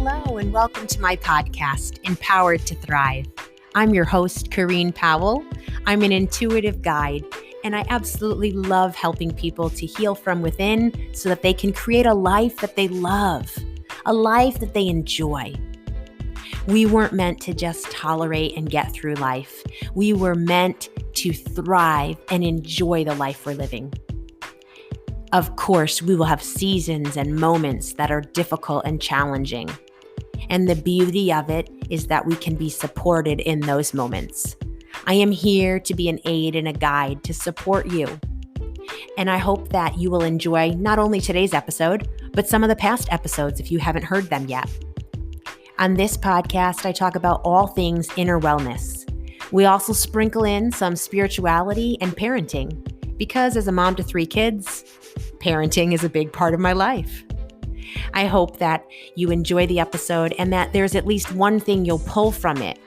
Hello, and welcome to my podcast, Empowered to Thrive. I'm your host, Corrine Powell. I'm an intuitive guide, and I absolutely love helping people to heal from within so that they can create a life that they love, a life that they enjoy. We weren't meant to just tolerate and get through life. We were meant to thrive and enjoy the life we're living. Of course, we will have seasons and moments that are difficult and challenging. And the beauty of it is that we can be supported in those moments. I am here to be an aid and a guide to support you. And I hope that you will enjoy not only today's episode, but some of the past episodes if you haven't heard them yet. On this podcast, I talk about all things inner wellness. We also sprinkle in some spirituality and parenting, because as a mom to 3 kids, parenting is a big part of my life. I hope that you enjoy the episode and that there's at least one thing you'll pull from it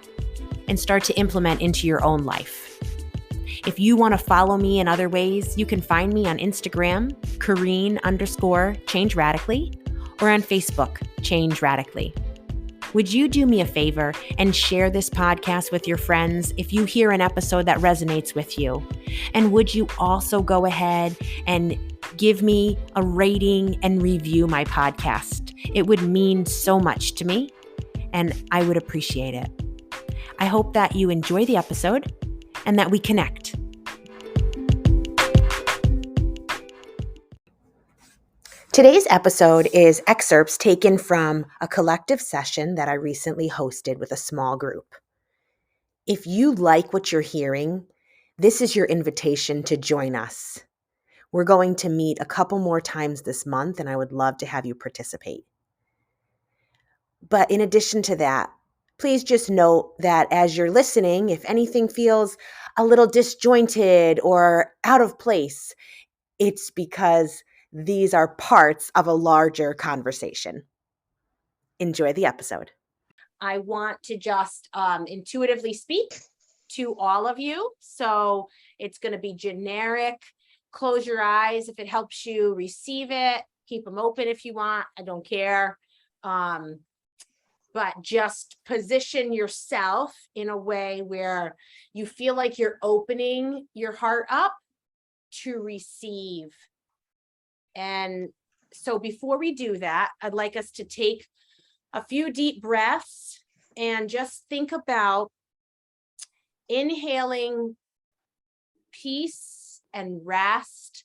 and start to implement into your own life. If you want to follow me in other ways, you can find me on Instagram, Corrine_Change Radically, or on Facebook, Change Radically. Would you do me a favor and share this podcast with your friends if you hear an episode that resonates with you? And would you also go ahead and give me a rating and review my podcast? It would mean so much to me, and I would appreciate it. I hope that you enjoy the episode and that we connect. Today's episode is excerpts taken from a collective session that I recently hosted with a small group. If you like what you're hearing, this is your invitation to join us. We're going to meet a couple more times this month, and I would love to have you participate. But in addition to that, please just note that as you're listening, if anything feels a little disjointed or out of place, it's because these are parts of a larger conversation. Enjoy the episode. I want to just intuitively speak to all of you. So it's going to be generic. Close your eyes if it helps you receive it. Keep them open if you want. I don't care. But just position yourself in a way where you feel like you're opening your heart up to receive. And so before we do that, I'd like us to take a few deep breaths and just think about inhaling peace and rest.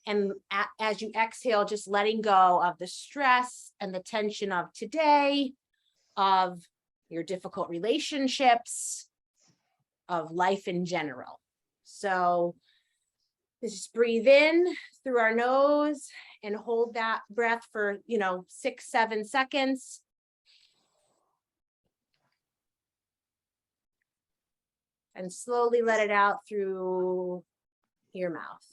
And as you exhale, just letting go of the stress and the tension of today, of your difficult relationships, of life in general. So just breathe in through our nose and hold that breath for, 6-7 seconds. And slowly let it out through your mouth.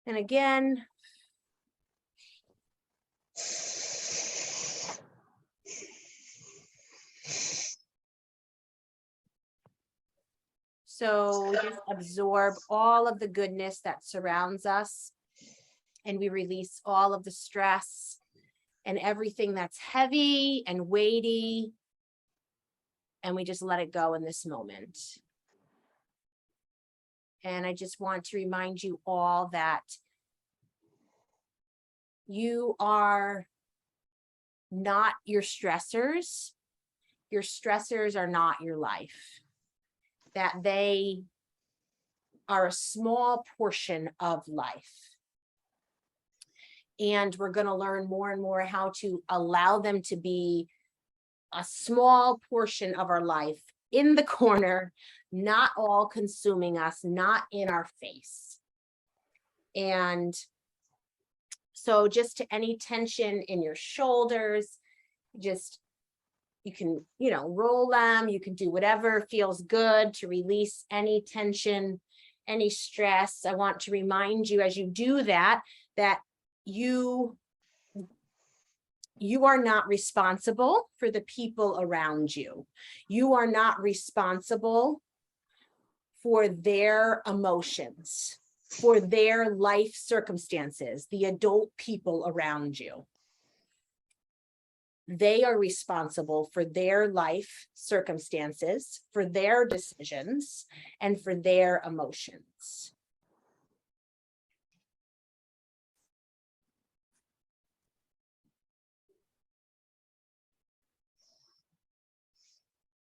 And again. So just absorb all of the goodness that surrounds us, and we release all of the stress and everything that's heavy and weighty, and we just let it go in this moment. And I just want to remind you all that you are not your stressors. Your stressors are not your life. That they are a small portion of life. And we're going to learn more and more how to allow them to be a small portion of our life, in the corner, not all consuming us, not in our face. And so just to any tension in your shoulders, just you can, roll them. You can do whatever feels good to release any tension, any stress. I want to remind you as you do that, that you are not responsible for the people around you. You are not responsible for their emotions. for their life circumstances, the adult people around you. They are responsible for their life circumstances, for their decisions, and for their emotions.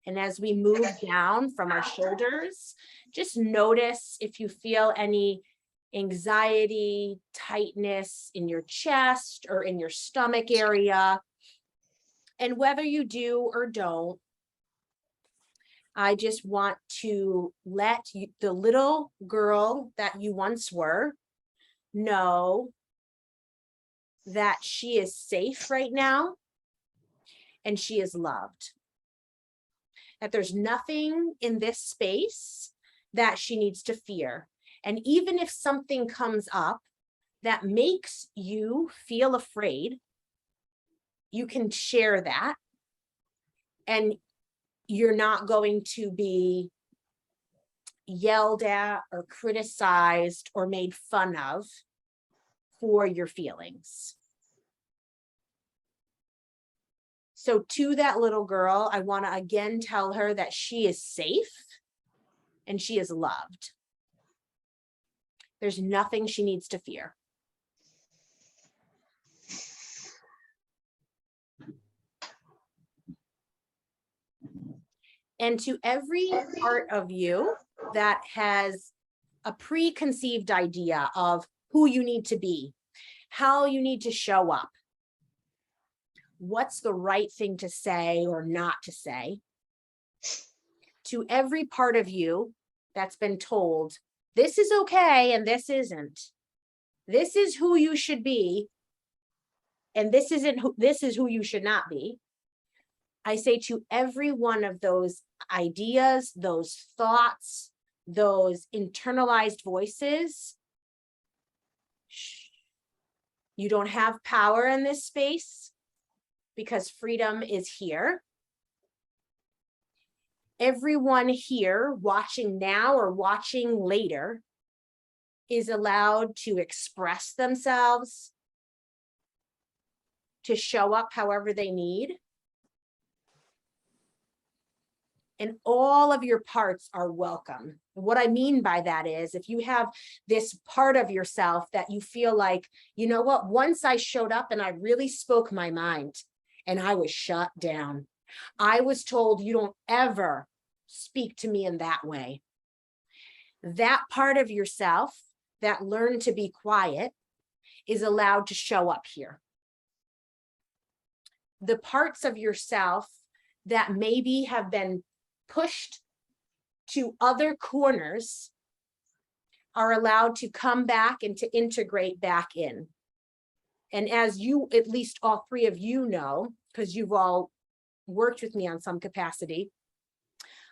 And as we move down from our shoulders, just notice if you feel any anxiety, tightness in your chest or in your stomach area. And whether you do or don't, I just want to let you, the little girl that you once were, know that she is safe right now and she is loved. That there's nothing in this space that she needs to fear. And even if something comes up that makes you feel afraid, you can share that, and you're not going to be yelled at or criticized or made fun of for your feelings. So to that little girl, I want to again tell her that she is safe and she is loved. There's nothing she needs to fear. And to every part of you that has a preconceived idea of who you need to be, how you need to show up, what's the right thing to say or not to say, to every part of you that's been told, this is okay and this isn't. This is who you should be, and this is who you should not be. I say to every one of those ideas, those thoughts, those internalized voices, shh, you don't have power in this space because freedom is here. Everyone here watching now or watching later is allowed to express themselves, to show up however they need. And all of your parts are welcome. What I mean by that is, if you have this part of yourself that you feel like, you know what, once I showed up and I really spoke my mind and I was shut down. I was told, you don't ever speak to me in that way. That part of yourself that learned to be quiet is allowed to show up here. The parts of yourself that maybe have been pushed to other corners are allowed to come back and to integrate back in. And as you, at least all three of you know, because you've all worked with me on some capacity,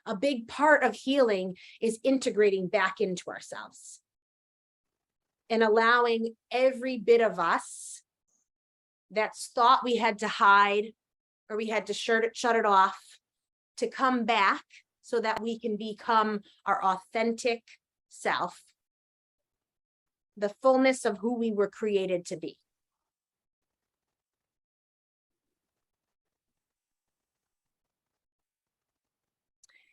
a big part of healing is integrating back into ourselves and allowing every bit of us that's thought we had to hide or we had to shut it off to come back so that we can become our authentic self, the fullness of who we were created to be.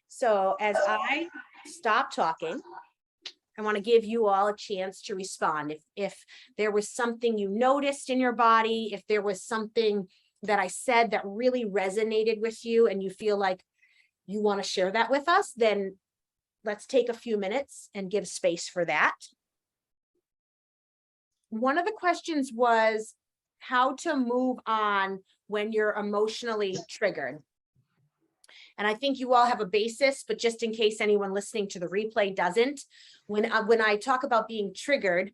So as I stop talking, I want to give you all a chance to respond. If there was something you noticed in your body, if there was something that I said that really resonated with you and you feel like you want to share that with us, then let's take a few minutes and give space for that. One of the questions was how to move on when you're emotionally triggered. And I think you all have a basis, but just in case anyone listening to the replay doesn't, when I talk about being triggered,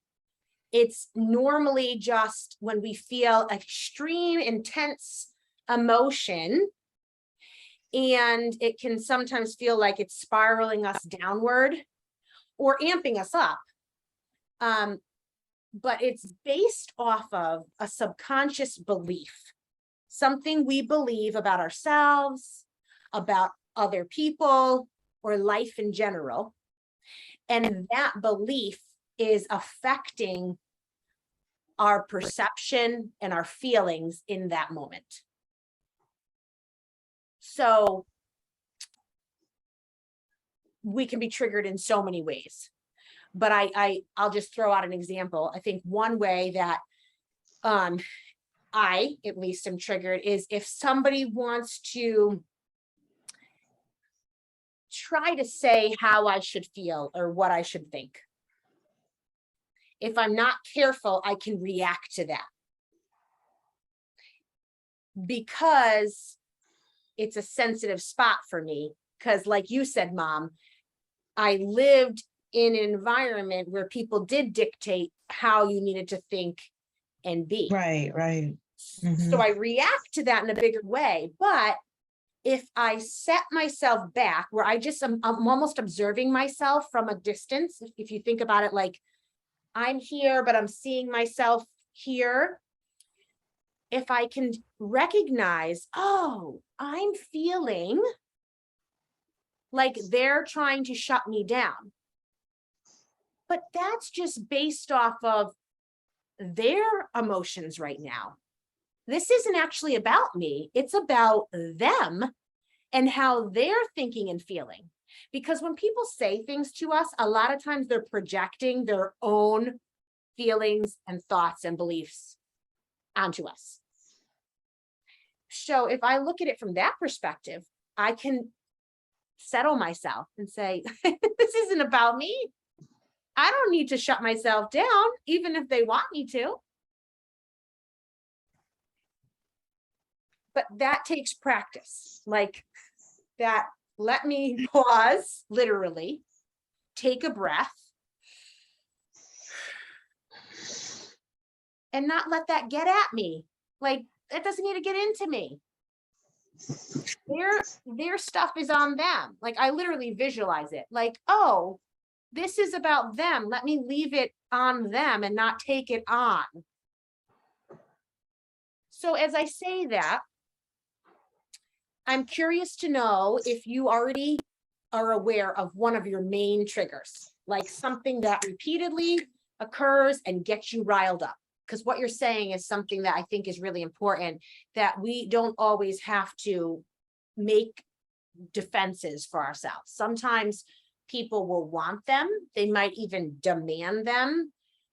it's normally just when we feel extreme, intense emotion, and it can sometimes feel like it's spiraling us downward or amping us up. But it's based off of a subconscious belief, something we believe about ourselves, about other people, or life in general. And that belief is affecting our perception and our feelings in that moment. So we can be triggered in so many ways, but I'll just throw out an example. I think one way that I at least am triggered is if somebody wants to try to say how I should feel or what I should think. If I'm not careful, I can react to that because it's a sensitive spot for me. Because like you said, Mom, I lived in an environment where people did dictate how you needed to think and be. Right. So I react to that in a bigger way. But if I set myself back where I'm almost observing myself from a distance, if you think about it, like I'm here, but I'm seeing myself here. If I can recognize, oh, I'm feeling like they're trying to shut me down, but that's just based off of their emotions right now. This isn't actually about me. It's about them and how they're thinking and feeling. Because when people say things to us, a lot of times they're projecting their own feelings and thoughts and beliefs onto us. So if I look at it from that perspective, I can settle myself and say, this isn't about me. I don't need to shut myself down, even if they want me to. But that takes practice, like that. Let me pause, literally, take a breath, and not let that get at me. Like, it doesn't need to get into me. Their stuff is on them. Like, I literally visualize it. Like, oh, this is about them. Let me leave it on them and not take it on. So as I say that, I'm curious to know if you already are aware of one of your main triggers, like something that repeatedly occurs and gets you riled up. Because what you're saying is something that I think is really important, that we don't always have to make defenses for ourselves. Sometimes people will want them. They might even demand them.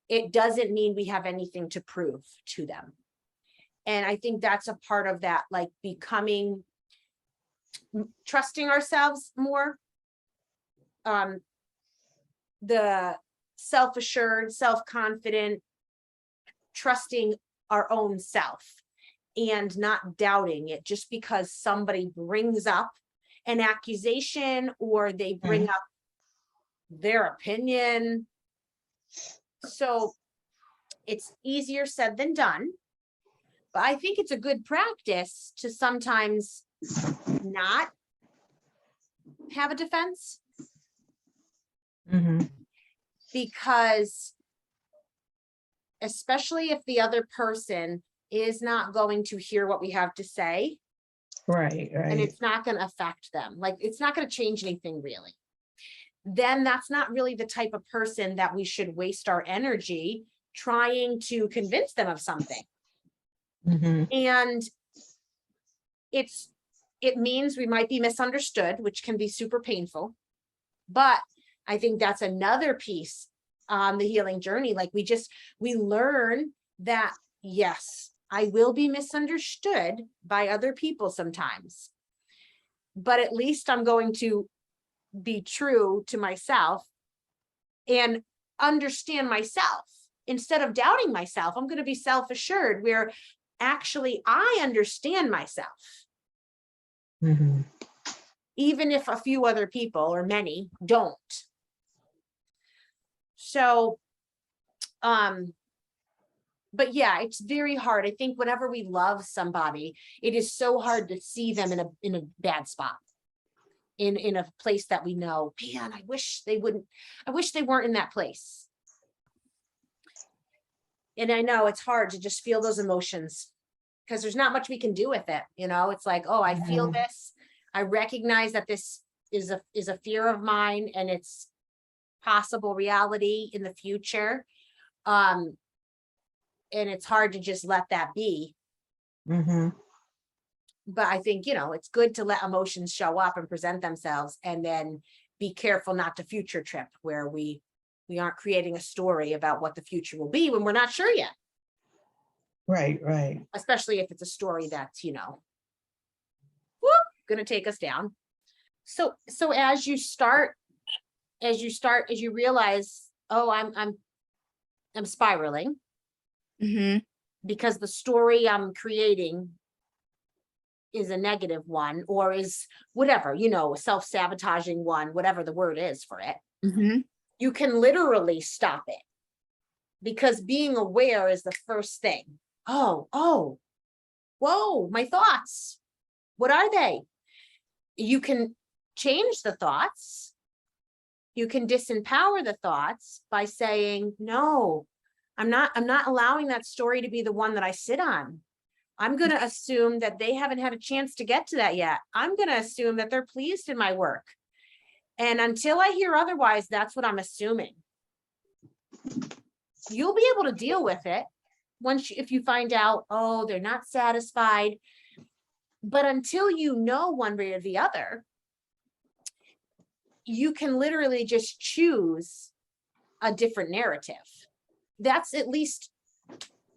It doesn't mean we have anything to prove to them. And I think that's a part of that, like becoming, trusting ourselves more. The self-assured, self-confident, trusting our own self and not doubting it just because somebody brings up an accusation or they bring up their opinion. So it's easier said than done, but I think it's a good practice to sometimes not have a defense. Because especially if the other person is not going to hear what we have to say. Right. And it's not going to affect them. Like, it's not going to change anything really. Then that's not really the type of person that we should waste our energy trying to convince them of something. And it means we might be misunderstood, which can be super painful. But I think that's another piece on the healing journey. Like we learn that, yes, I will be misunderstood by other people sometimes, but at least I'm going to be true to myself and understand myself. Instead of doubting myself, I'm going to be self-assured, where actually I understand myself. Even if a few other people or many don't. So, but yeah, it's very hard. I think whenever we love somebody, it is so hard to see them in a bad spot, in a place that we know, man, I wish they weren't in that place. And I know it's hard to just feel those emotions because there's not much we can do with it. You know, it's like, oh, I feel this. I recognize that this is a fear of mine, and it's possible reality in the future. And it's hard to just let that be. But I think, it's good to let emotions show up and present themselves, and then be careful not to future trip where we aren't creating a story about what the future will be when we're not sure yet. Right. Especially if it's a story that's, gonna take us down. So as you realize, oh, I'm spiraling because the story I'm creating is a negative one, or is whatever, a self-sabotaging one, whatever the word is for it. You can literally stop it, because being aware is the first thing. Oh, whoa, my thoughts. What are they? You can change the thoughts. You can disempower the thoughts by saying, no, I'm not allowing that story to be the one that I sit on. I'm going to assume that they haven't had a chance to get to that yet. I'm going to assume that they're pleased in my work. And until I hear otherwise, that's what I'm assuming. You'll be able to deal with it if you find out, oh, they're not satisfied. But until you know one way or the other, you can literally just choose a different narrative. That's at least,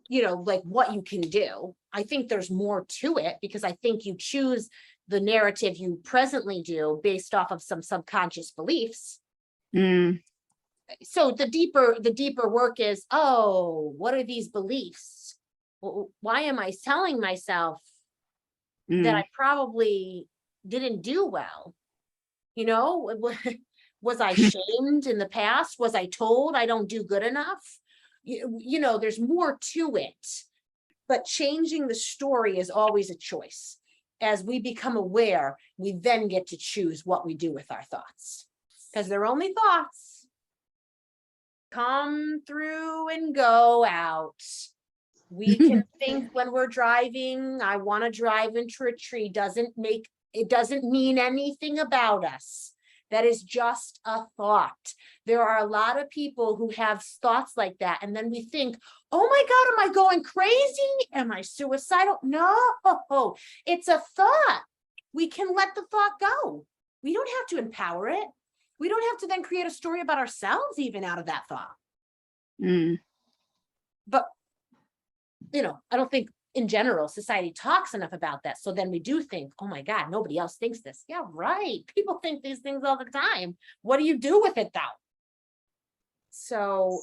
like what you can do. I think there's more to it, because I think you choose the narrative you presently do based off of some subconscious beliefs. So the deeper work is, oh, what are these beliefs? Why am I telling myself that I probably didn't do well? Was I shamed in the past? Was I told I don't do good enough? There's more to it, but changing the story is always a choice. As we become aware, we then get to choose what we do with our thoughts, because they're only thoughts. Come through and go out. We can think when we're driving, I want to drive into a tree. It doesn't mean anything about us. That is just a thought. There are a lot of people who have thoughts like that. And then we think, oh my God, am I going crazy? Am I suicidal? No, it's a thought. We can let the thought go. We don't have to empower it. We don't have to then create a story about ourselves even out of that thought. But, I don't think in general society talks enough about that. So then we do think, oh my God, nobody else thinks this. Yeah, right. People think these things all the time. What do you do with it though? So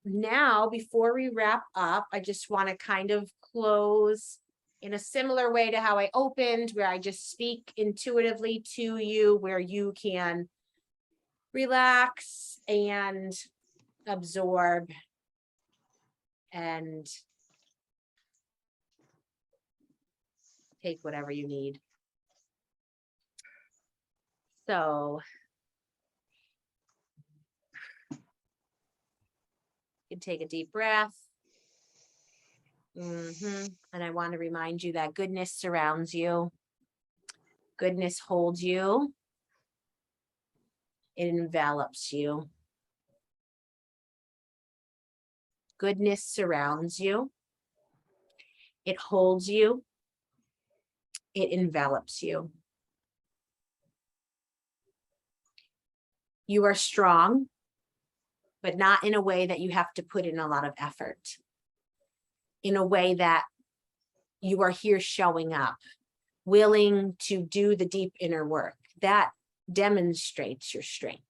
now, before we wrap up, I just want to kind of close in a similar way to how I opened, where I just speak intuitively to you, where you can relax and absorb and take whatever you need. So you can take a deep breath. And I want to remind you that goodness surrounds you. Goodness holds you. It envelops you. Goodness surrounds you. It holds you. It envelops you. You are strong, but not in a way that you have to put in a lot of effort. In a way that you are here showing up, willing to do the deep inner work. That demonstrates your strength.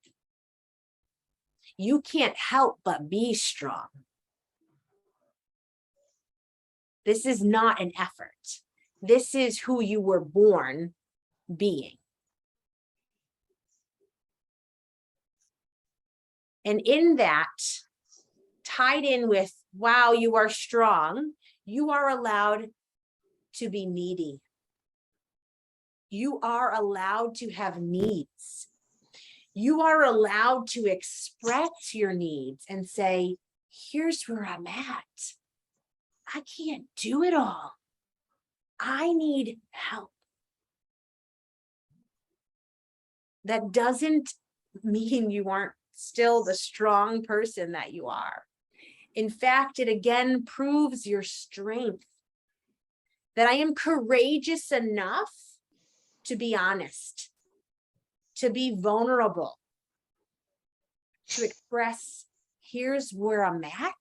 You can't help but be strong. This is not an effort. This is who you were born being. And in that, tied in with, wow, you are strong, you are allowed to be needy. You are allowed to have needs. You are allowed to express your needs and say, here's where I'm at. I can't do it all. I need help. That doesn't mean you aren't still the strong person that you are. In fact, it again proves your strength, that I am courageous enough to be honest, to be vulnerable, to express, here's where I'm at,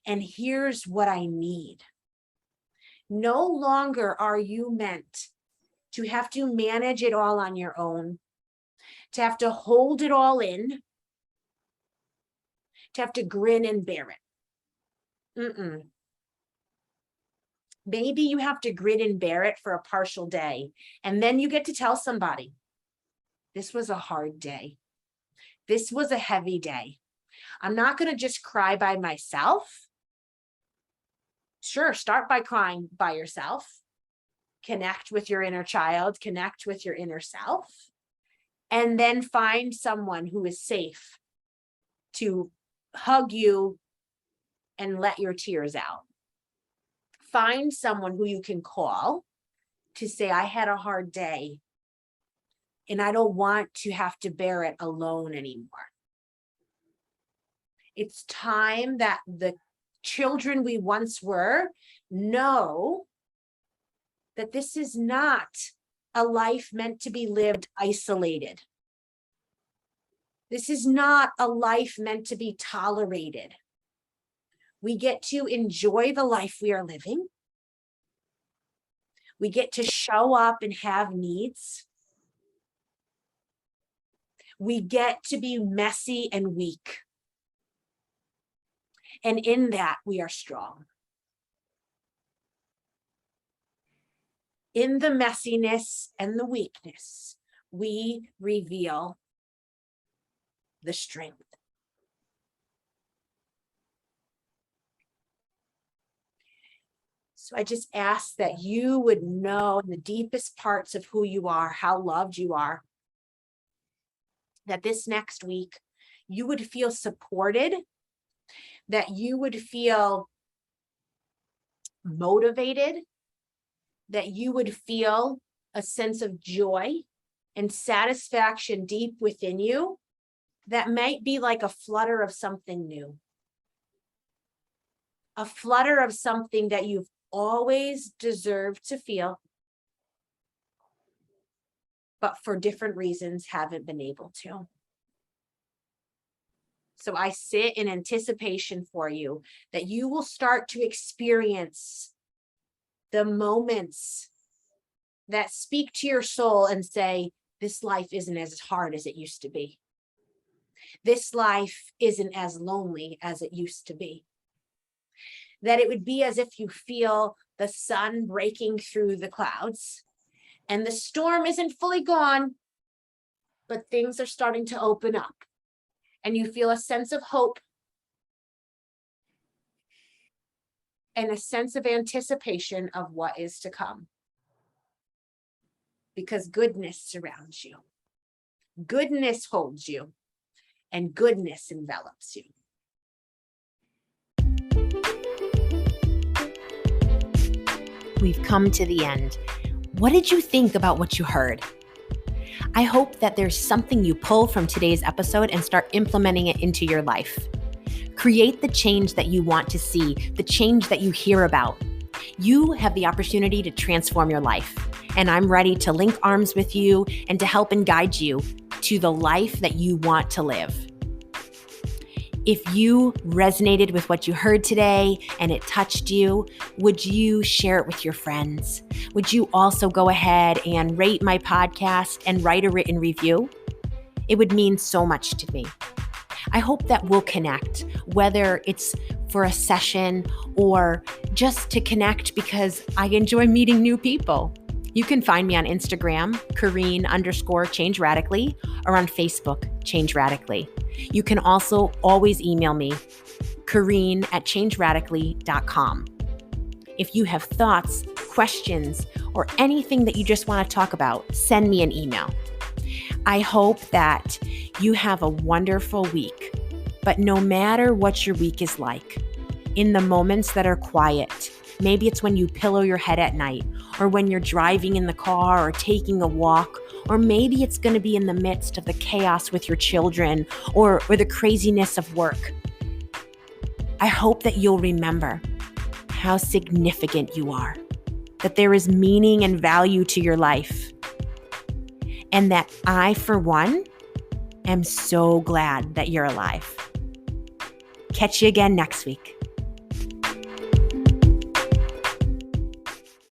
and here's what I need. No longer are you meant to have to manage it all on your own, to have to hold it all in, to have to grin and bear it. Maybe you have to grin and bear it for a partial day, and then you get to tell somebody, this was a hard day. This was a heavy day. I'm not going to just cry by myself. Sure, start by crying by yourself. Connect with your inner child, connect with your inner self, and then find someone who is safe to hug you and let your tears out. Find someone who you can call to say, I had a hard day and I don't want to have to bear it alone anymore. It's time that the children we once were know that this is not a life meant to be lived isolated. This is not a life meant to be tolerated. We get to enjoy the life we are living. We get to show up and have needs. We get to be messy and weak. And in that, we are strong. In the messiness and the weakness, we reveal the strength. So I just ask that you would know in the deepest parts of who you are, how loved you are, that this next week you would feel supported, that you would feel motivated, that you would feel a sense of joy and satisfaction deep within you that might be like a flutter of something new, a flutter of something that you've always deserved to feel, but for different reasons haven't been able to. So I sit in anticipation for you that you will start to experience the moments that speak to your soul and say, this life isn't as hard as it used to be. This life isn't as lonely as it used to be. That it would be as if you feel the sun breaking through the clouds and the storm isn't fully gone, but things are starting to open up and you feel a sense of hope and a sense of anticipation of what is to come. Because goodness surrounds you. Goodness holds you. And goodness envelops you. We've come to the end. What did you think about what you heard? I hope that there's something you pull from today's episode and start implementing it into your life. Create the change that you want to see, the change that you hear about. You have the opportunity to transform your life, and I'm ready to link arms with you and to help and guide you to the life that you want to live. If you resonated with what you heard today and it touched you, would you share it with your friends? Would you also go ahead and rate my podcast and write a written review? It would mean so much to me. I hope that we'll connect, whether it's for a session or just to connect because I enjoy meeting new people. You can find me on Instagram, Kareen_Change Radically, or on Facebook, Change Radically. You can also always email me, Kareen@changeradically.com. If you have thoughts, questions, or anything that you just want to talk about, send me an email. I hope that you have a wonderful week. But no matter what your week is like, in the moments that are quiet, maybe it's when you pillow your head at night, or when you're driving in the car or taking a walk, Or maybe it's going to be in the midst of the chaos with your children or the craziness of work. I hope that you'll remember how significant you are, that there is meaning and value to your life, and that I, for one, am so glad that you're alive. Catch you again next week.